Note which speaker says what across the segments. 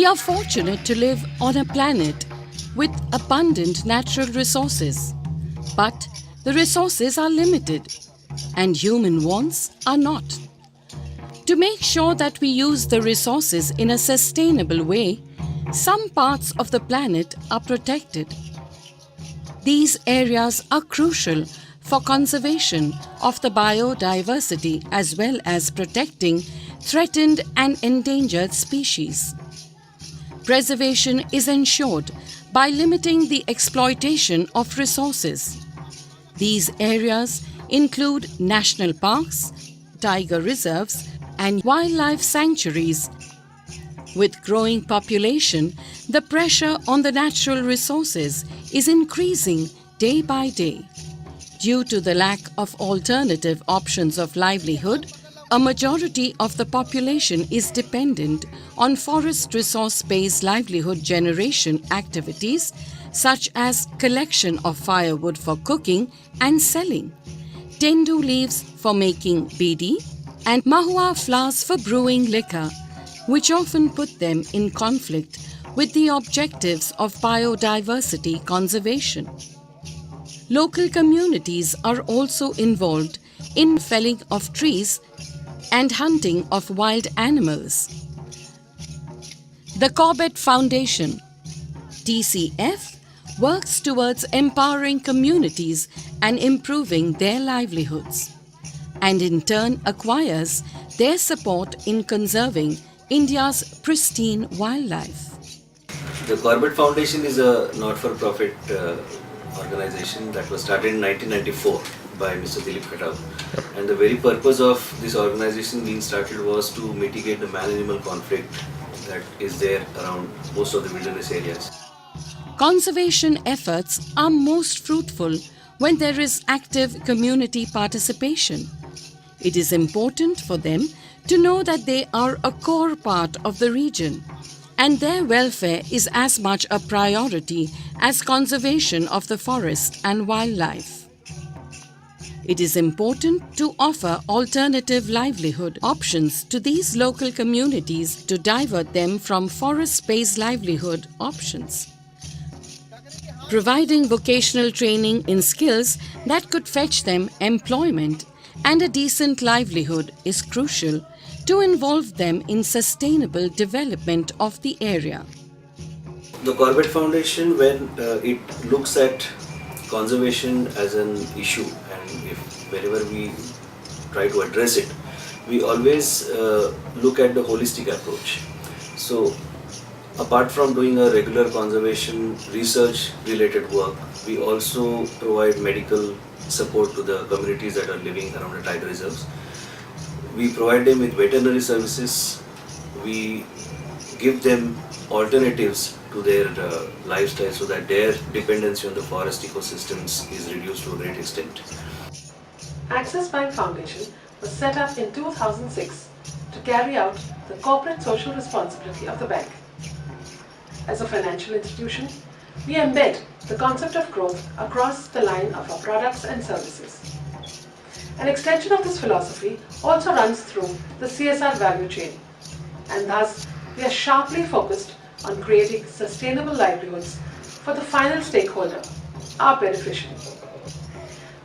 Speaker 1: We are fortunate to live on a planet with abundant natural resources. But the resources are limited and human wants are not. To make sure that we use the resources in a sustainable way, some parts of the planet are protected. These areas are crucial for conservation of the biodiversity as well as protecting threatened and endangered species. Preservation is ensured by limiting the exploitation of resources. These areas include national parks, tiger reserves, and wildlife sanctuaries. With growing population, the pressure on the natural resources is increasing day by day. Due to the lack of alternative options of livelihood, a majority of the population is dependent on forest resource-based livelihood generation activities such as collection of firewood for cooking and selling, tendu leaves for making bidi, and mahua flowers for brewing liquor, which often put them in conflict with the objectives of biodiversity conservation. Local communities are also involved in felling of trees and hunting of wild animals. The Corbett Foundation, TCF, works towards empowering communities and improving their livelihoods, and in turn acquires their support in conserving India's pristine wildlife.
Speaker 2: The Corbett Foundation is a not-for-profit organization that was started in 1994 by Mr. Livelihoods. And the very purpose of this organization being started was to mitigate the man-animal conflict that is there around most of the wilderness areas.
Speaker 1: Conservation efforts are most fruitful when there is active community participation. It is important for them to know that they are a core part of the region and their welfare is as much a priority as conservation of the forest and wildlife. It is important to offer alternative livelihood options to these local communities to divert them from forest-based livelihood options. Providing vocational training in skills that could fetch them employment and a decent livelihood is crucial to involve them in sustainable development of the area.
Speaker 2: The Corbett Foundation, when it looks at conservation as an issue, and whenever we try to address it, we always look at the holistic approach. So apart from doing a regular conservation research related work, we also provide medical support to the communities that are living around the tiger reserves. We provide them with veterinary services. We give them alternatives to their lifestyle so that their dependency on the forest ecosystems is reduced to a great extent.
Speaker 3: Axis Bank Foundation was set up in 2006 to carry out the corporate social responsibility of the bank. As a financial institution, we embed the concept of growth across the line of our products and services. An extension of this philosophy also runs through the CSR value chain, and thus we are sharply focused on creating sustainable livelihoods for the final stakeholder, our beneficiary.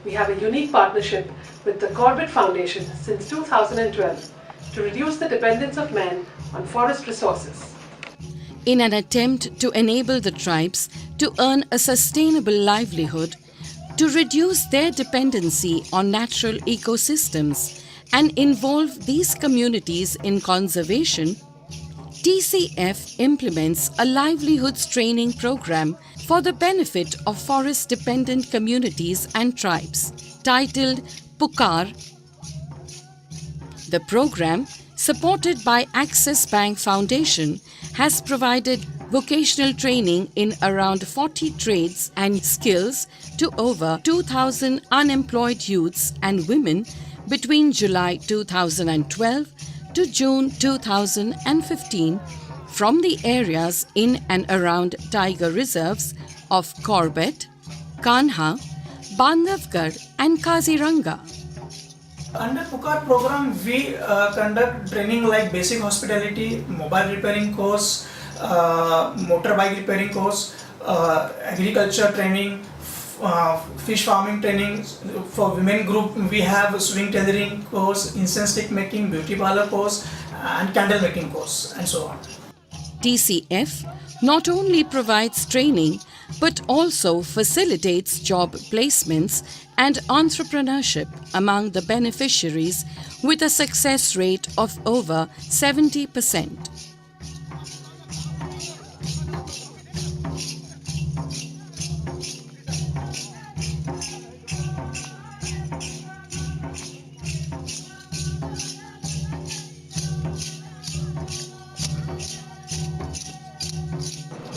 Speaker 3: We have a unique partnership with the Corbett Foundation since 2012 to reduce the dependence of man on forest resources.
Speaker 1: In an attempt to enable the tribes to earn a sustainable livelihood, to reduce their dependency on natural ecosystems and involve these communities in conservation, TCF implements a livelihoods training program for the benefit of forest-dependent communities and tribes, titled Pukaar. The program, supported by Axis Bank Foundation, has provided vocational training in around 40 trades and skills to over 2,000 unemployed youths and women between July 2012 to June 2015 from the areas in and around tiger reserves of Corbett, Kanha, Bandhavgarh and Kaziranga.
Speaker 4: Under Pukaar program, we conduct training like basic hospitality, mobile repairing course, motorbike repairing course, agriculture training, fish farming training. For women group we have swing tailoring course, incense stick making, beauty parlor course, and candle making course, and so on.
Speaker 1: TCF not only provides training but also facilitates job placements and entrepreneurship among the beneficiaries with a success rate of over 70%.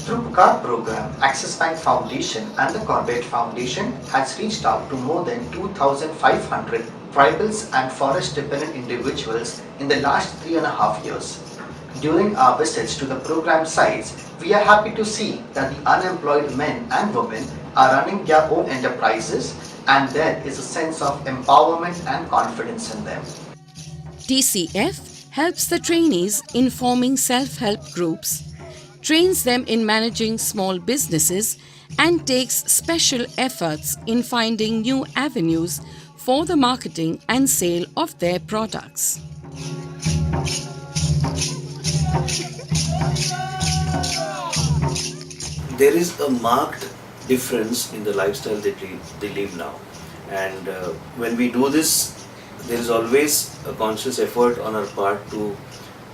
Speaker 5: Through Pukaar program, Axis Bank Foundation and the Corbett Foundation has reached out to more than 2,500 tribals and forest-dependent individuals in the last 3.5 years. During our visits to the program sites, we are happy to see that the unemployed men and women are running their own enterprises, and there is a sense of empowerment and confidence in them.
Speaker 1: TCF helps the trainees in forming self-help groups, trains them in managing small businesses, and takes special efforts in finding new avenues for the marketing and sale of their products.
Speaker 2: There is a marked difference in the lifestyle that they live now, and when we do this, there is always a conscious effort on our part to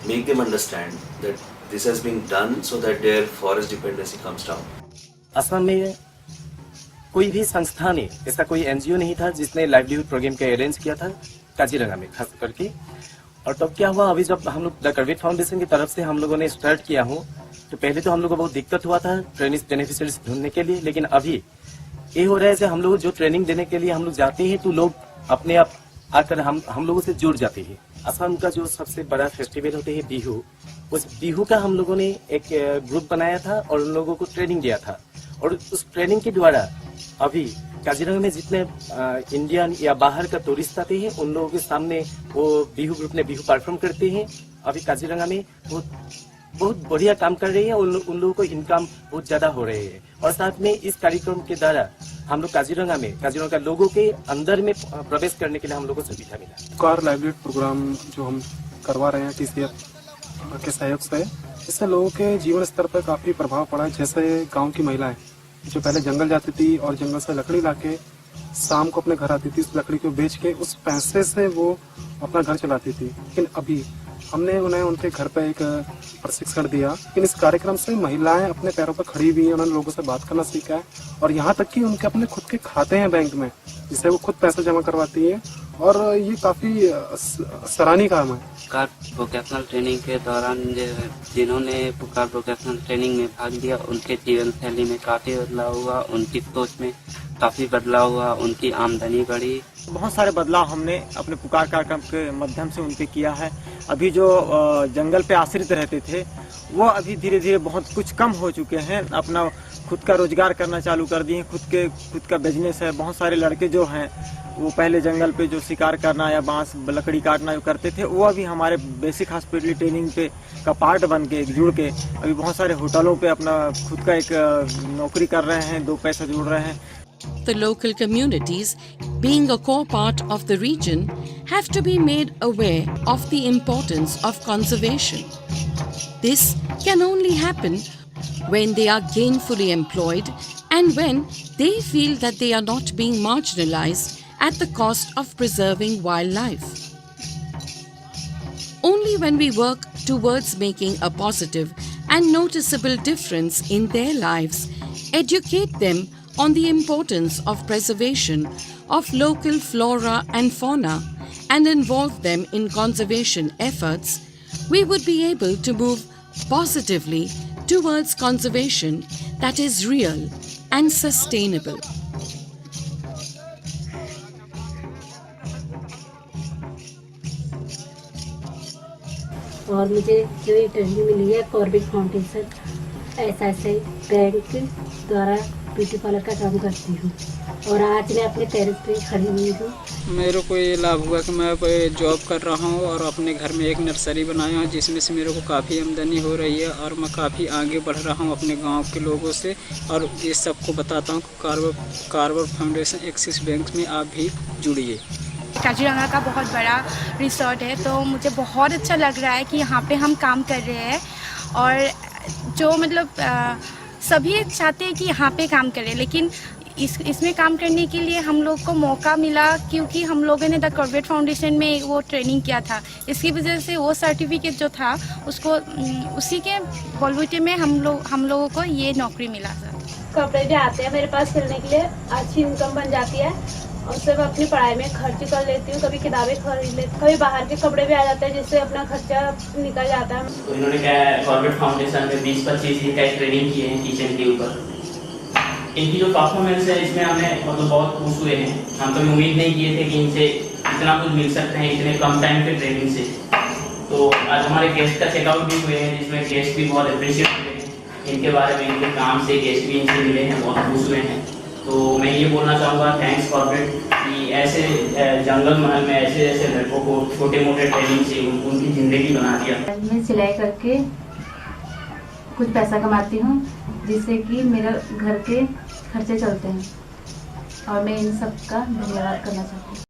Speaker 2: make them understand that this has been done so that their forest dependency comes down.
Speaker 6: Assam में कोई भी संस्था ने, ऐसा कोई NGO नहीं था जिसने लाइवलीहुड प्रोग्राम का अरेंज किया था काजीरंगा में खास करके। और तब क्या हुआ, अभी जब हम लोग द कर्बेट फाउंडेशन की तरफ से हम लोगों ने स्टार्ट किया हो, तो पहले तो हम लोगों को बहुत दिक्कत हुआ था ट्रेनिंग बेनिफिशियरीज ढूंढने के लिए, लेकिन अभी ये हो रहा है कि हम लोग जो ट्रेनिंग देने के लिए हम लोग जाते हैं तो लोग अपने आप आकर हम लोगों से जुड़ जाते हैं। असम का जो सबसे बड़ा फेस्टिवल होते हैं बिहू, उस बिहू का हम लोगों ने एक ग्रुप बनाया था और उन लोगों को ट्रेनिंग दिया था, और उस ट्रेनिंग के द्वारा अभी काजीरंगा में जितने इंडियन या बाहर का टूरिस्ट आते हैं उन लोगों के सामने वो बिहू ग्रुप ने बिहू परफॉर्म करते हैं। अभी काजीरंगा में वो बहुत बढ़िया काम कर रही है, उन लोगों को इनकम बहुत ज्यादा हो रही है। और साथ में इस कार्यक्रम के द्वारा हम लोग काजीरंगा लोगों के अंदर में प्रवेश करने के लिए हम लोग को सुविधा मिला।
Speaker 7: पुकार लाइवलीहुड प्रोग्राम जो हम करवा रहे हैं TCF के सहयोग से, इससे लोगों के जीवन स्तर पर काफी प्रभाव पड़ा है। जैसे गांव की महिलाएं जो पहले जंगल जाती थी और जंगल से लकड़ी लाके शाम को अपने घर आती थी, उस लकड़ी को बेच के उस पैसे से वो अपना घर चलाती थी। लेकिन अभी हमने उन्हें उनके घर पे एक प्रशिक्षण दिया। लेकिन इस कार्यक्रम से महिलाएं अपने पैरों पर खड़ी हुई हैं, उन्होंने लोगों से बात करना सीखा है, और यहाँ तक कि उनके अपने खुद के खाते हैं बैंक में, जिससे वो खुद पैसा जमा करवाती है, और ये काफी सराहनीय काम है।
Speaker 8: पुकार वोकेशनल ट्रेनिंग के दौरान जिन्होंने पुकार वोकेशनल ट्रेनिंग में भाग लिया उनके जीवन शैली में काफी बदलाव हुआ, उनकी सोच में काफी बदलाव हुआ, उनकी आमदनी बढ़ी।
Speaker 9: बहुत सारे बदलाव हमने अपने पुकार कार्यक्रम के माध्यम से उनपे किया है। अभी जो जंगल पे आश्रित रहते थे वो अभी धीरे धीरे बहुत कुछ कम हो चुके हैं, अपना खुद का रोजगार करना चालू कर दिए हैं, खुद का बिजनेस है। बहुत सारे लड़के जो हैं वो पहले जंगल पे जो शिकार करना या बांस लकड़ी काटना जो करते थे, वो अभी हमारे बेसिक हॉस्पिटल ट्रेनिंग पे का पार्ट बन के जुड़ के अभी बहुत सारे होटलों पे अपना खुद का एक नौकरी कर रहे हैं, 2 पैसा जोड़ रहे हैं।
Speaker 1: The local communities, being a core part of the region, have to be made aware of the importance of conservation. This can only happen when they are gainfully employed and when they feel that they are not being marginalized at the cost of preserving wildlife. Only when we work towards making a positive and noticeable difference in their lives, educate them on the importance of preservation of local flora and fauna, and involve them in conservation efforts, we would be able to move positively towards conservation that is real and sustainable.
Speaker 10: और मुझे जो ये training मिली है Corbett foundation SSI bank द्वारा beauty parlour का काम करती हूँ और आज मैं अपने पैरों पे खड़ी हुई हूँ।
Speaker 11: मेरे को ये लाभ हुआ कि मैं जॉब कर रहा हूँ और अपने घर में एक नर्सरी बनाया हूँ जिसमें से मेरे को काफ़ी आमदनी हो रही है और मैं काफ़ी आगे बढ़ रहा हूँ अपने गांव के लोगों से। और ये सबको बताता हूँ कॉर्बेट फाउंडेशन एक्सिस बैंक में आप भी जुड़िए।
Speaker 12: काजीरंगा का बहुत बड़ा रिसोर्ट है, तो मुझे बहुत अच्छा लग रहा है कि यहाँ पे हम काम कर रहे हैं और जो मतलब सभी चाहते हैं कि यहाँ पे काम करें, लेकिन इसमें काम करने के लिए हम लोग को मौका मिला क्योंकि हम लोगों ने द कॉर्बेट फाउंडेशन में वो ट्रेनिंग किया था। इसकी वजह से वो सर्टिफिकेट जो था उसको उसी के बलबूते में हम लोगों को ये नौकरी मिला था।
Speaker 10: कपड़े भी आते हैं मेरे पास सिलने के लिए, अच्छी इनकम बन जाती है और उससे मैं अपनी पढ़ाई में खर्च कर लेती हूँ। कभी किताबें खरीद लेती, कभी बाहर के कपड़े भी आ जाते हैं जिससे अपना खर्चा निकल जाता है।
Speaker 13: तो इन्होंने क्या है कॉर्बेट फाउंडेशन में 20-25 दिन का ट्रेनिंग किए हैं किचन के ऊपर। इनकी जो परफॉर्मेंस है इसमें हमें मतलब बहुत खुश हुए हैं। हम कभी उम्मीद नहीं किए थे कि इनसे इतना कुछ मिल सकते हैं इतने कम टाइम के ट्रेनिंग से। तो आज हमारे गेस्ट का चेकआउट भी हुए हैं जिसमें गेस्ट भी बहुत अप्रिशिएट हुए हैं इनके बारे में, इनके काम से गेस्ट भी इनसे मिले हैं, बहुत खुश हुए हैं। तो मैं ये बोलना चाहूँगा थैंक्स कॉर्बेट कि ऐसे जंगल महल में ऐसे लड़कों को छोटे मोटे ट्रेनिंग से उनकी ज़िंदगी बना दिया।
Speaker 10: मैं सिलाई करके कुछ पैसा कमाती हूँ जिससे कि मेरा घर के खर्चे चलते हैं और मैं इन सब का धन्यवाद करना चाहती हूँ।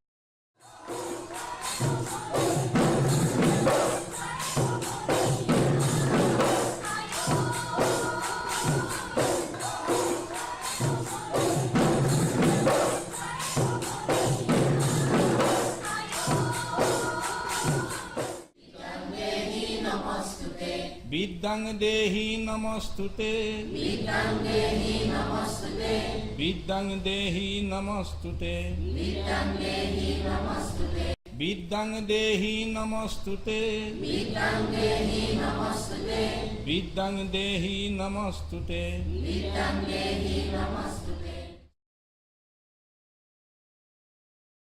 Speaker 14: विद्यं देहि नमस्तुते, विद्यं देहि नमस्तुते, विद्यं देहि नमस्तुते, विद्यं देहि नमस्तुते, विद्यं देहि नमस्तुते, विद्यं देहि नमस्तुते, विद्यं देहि नमस्तुते, विद्यं देहि नमस्तुते।